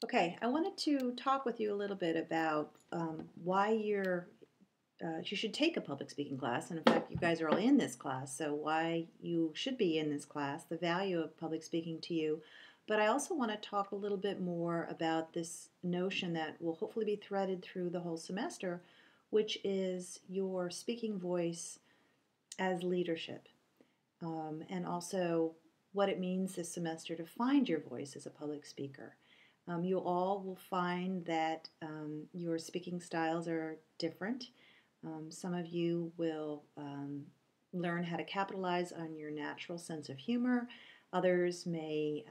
Okay, I wanted to talk with you a little bit about why you should take a public speaking class. And in fact, you guys are all in this class, so why you should be in this class, the value of public speaking to you. But I also want to talk a little bit more about this notion that will hopefully be threaded through the whole semester, which is your speaking voice as leadership, and also what it means this semester to find your voice as a public speaker. You all will find that your speaking styles are different. Some of you will learn how to capitalize on your natural sense of humor. Others may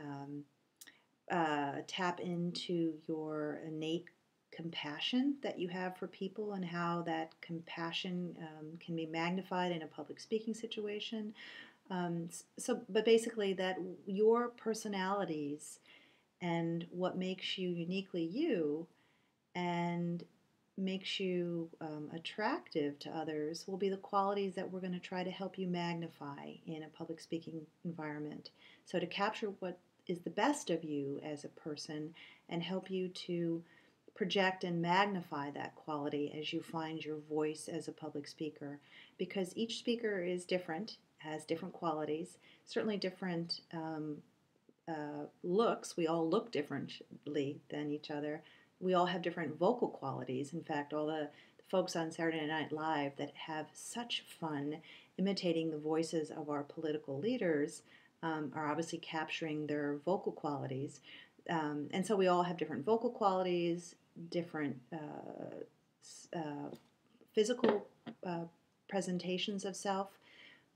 tap into your innate compassion that you have for people and how that compassion can be magnified in a public speaking situation. But basically, that your personalities and what makes you uniquely you and makes you attractive to others will be the qualities that we're going to try to help you magnify in a public speaking environment. So, to capture what is the best of you as a person and help you to project and magnify that quality as you find your voice as a public speaker, because each speaker is different, has different qualities, certainly different looks. We all look differently than each other. We all have different vocal qualities. In fact, all the folks on Saturday Night Live that have such fun imitating the voices of our political leaders are obviously capturing their vocal qualities. And so we all have different vocal qualities, different physical presentations of self,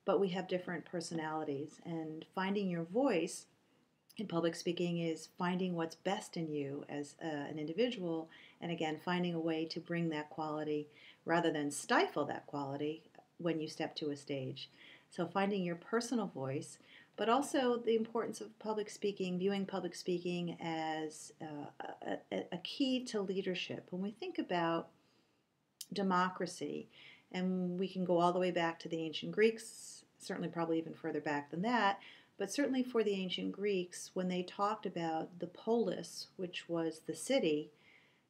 but we have different personalities. And finding your voice in public speaking is finding what's best in you as an individual, and again, finding a way to bring that quality rather than stifle that quality when you step to a stage. So, finding your personal voice, but also the importance of public speaking, viewing public speaking as a key to leadership. When we think about democracy, and we can go all the way back to the ancient Greeks, certainly probably even further back than that, but certainly for the ancient Greeks, when they talked about the polis, which was the city,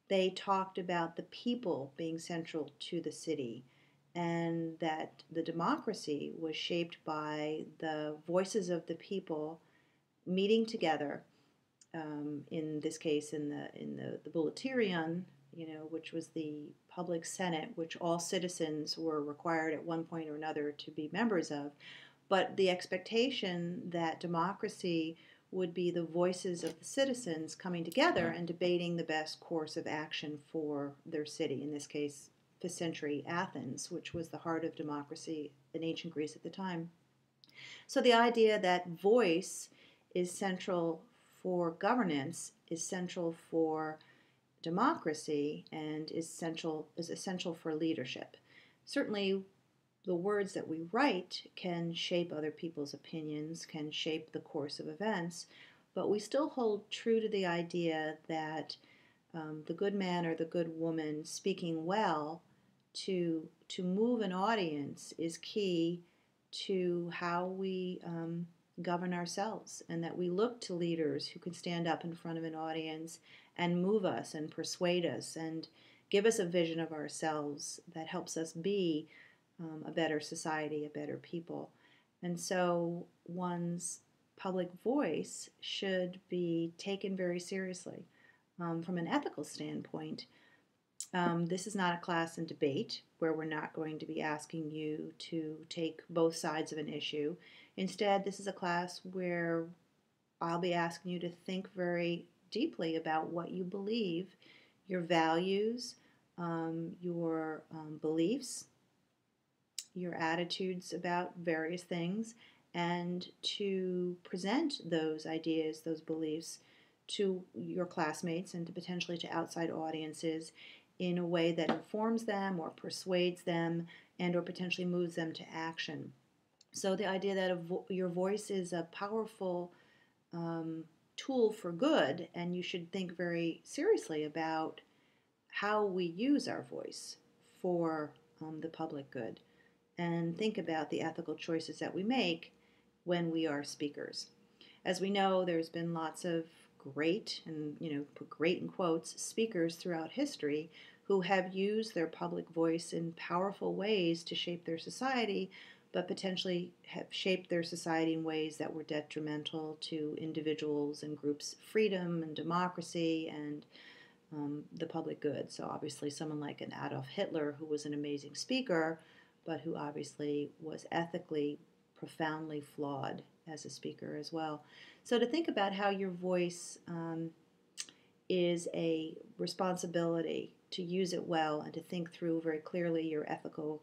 they talked about the people being central to the city, and that the democracy was shaped by the voices of the people meeting together. In this case, in the Bouleuterion, which was the public senate, which all citizens were required at one point or another to be members of, but the expectation that democracy would be the voices of the citizens coming together and debating the best course of action for their city, in this case, 5th century Athens, which was the heart of democracy in ancient Greece at the time. So the idea that voice is central for governance is central for democracy and is essential for leadership. Certainly, the words that we write can shape other people's opinions, can shape the course of events, but we still hold true to the idea that the good man or the good woman speaking well to move an audience is key to how we govern ourselves, and that we look to leaders who can stand up in front of an audience and move us and persuade us and give us a vision of ourselves that helps us be a better society, a better people. And so one's public voice should be taken very seriously. From an ethical standpoint, this is not a class in debate where we're not going to be asking you to take both sides of an issue. Instead, this is a class where I'll be asking you to think very deeply about what you believe, your values, your beliefs, your attitudes about various things, and to present those ideas, those beliefs to your classmates and to potentially to outside audiences in a way that informs them or persuades them and or potentially moves them to action. So the idea that your voice is a powerful tool for good, and you should think very seriously about how we use our voice for the public good, and think about the ethical choices that we make when we are speakers. As we know, there's been lots of great, and put great in quotes, speakers throughout history who have used their public voice in powerful ways to shape their society, but potentially have shaped their society in ways that were detrimental to individuals and groups' freedom and democracy and the public good. So obviously someone like an Adolf Hitler, who was an amazing speaker, but who obviously was ethically profoundly flawed as a speaker as well. So to think about how your voice is a responsibility to use it well and to think through very clearly your ethical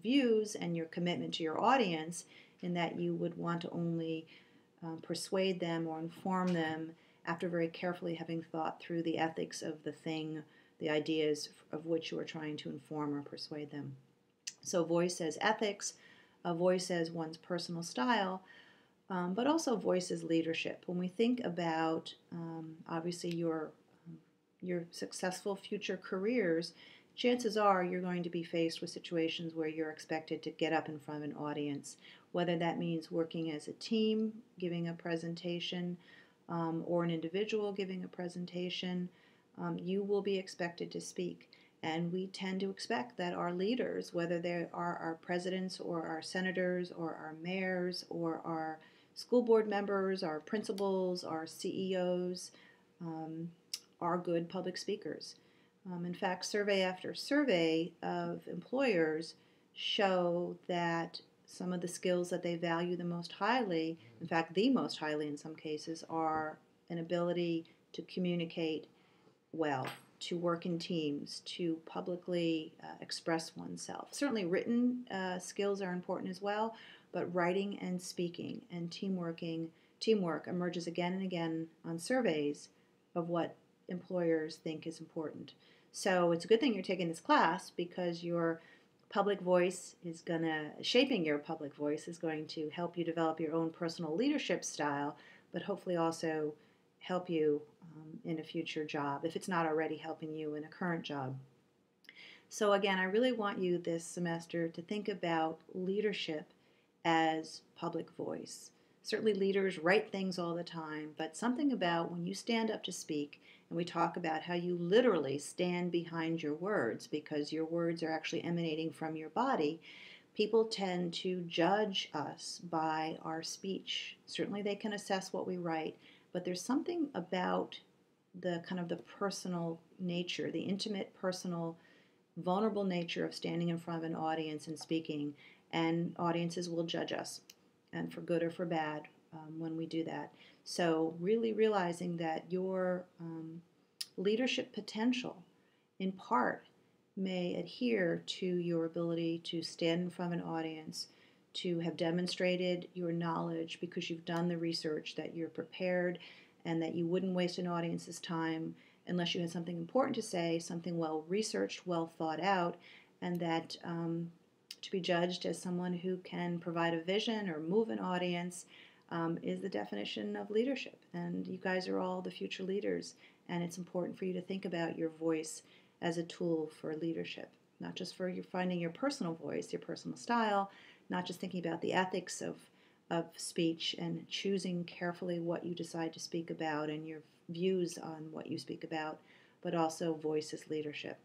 views and your commitment to your audience, in that you would want to only persuade them or inform them after very carefully having thought through the ethics of the thing, the ideas of which you are trying to inform or persuade them. So voice as ethics, a voice as one's personal style, but also voice as leadership. When we think about obviously your successful future careers, chances are you're going to be faced with situations where you're expected to get up in front of an audience, whether that means working as a team, giving a presentation, or an individual giving a presentation. You will be expected to speak. And we tend to expect that our leaders, whether they are our presidents or our senators or our mayors or our school board members, our principals, our CEOs, are good public speakers. In fact, survey after survey of employers show that some of the skills that they value the most highly, in fact, the most highly in some cases, are an ability to communicate well, to work in teams, to publicly express oneself. Certainly written skills are important as well, but writing and speaking and teamwork emerges again and again on surveys of what employers think is important. So it's a good thing you're taking this class, because your shaping your public voice is going to help you develop your own personal leadership style, but hopefully also help you in a future job, if it's not already helping you in a current job. So again, I really want you this semester to think about leadership as public voice. Certainly leaders write things all the time, but something about when you stand up to speak, and we talk about how you literally stand behind your words because your words are actually emanating from your body, people tend to judge us by our speech. Certainly they can assess what we write, but there's something about the kind of the personal nature, the intimate, personal, vulnerable nature of standing in front of an audience and speaking, and audiences will judge us, and for good or for bad, when we do that. So really realizing that your leadership potential, in part, may adhere to your ability to stand in front of an audience, to have demonstrated your knowledge because you've done the research, that you're prepared, and that you wouldn't waste an audience's time unless you had something important to say, something well researched, well thought out, and that to be judged as someone who can provide a vision or move an audience is the definition of leadership. And you guys are all the future leaders, and it's important for you to think about your voice as a tool for leadership, not just for your finding your personal voice, your personal style, not just thinking about the ethics of speech and choosing carefully what you decide to speak about and your views on what you speak about, but also voice as leadership.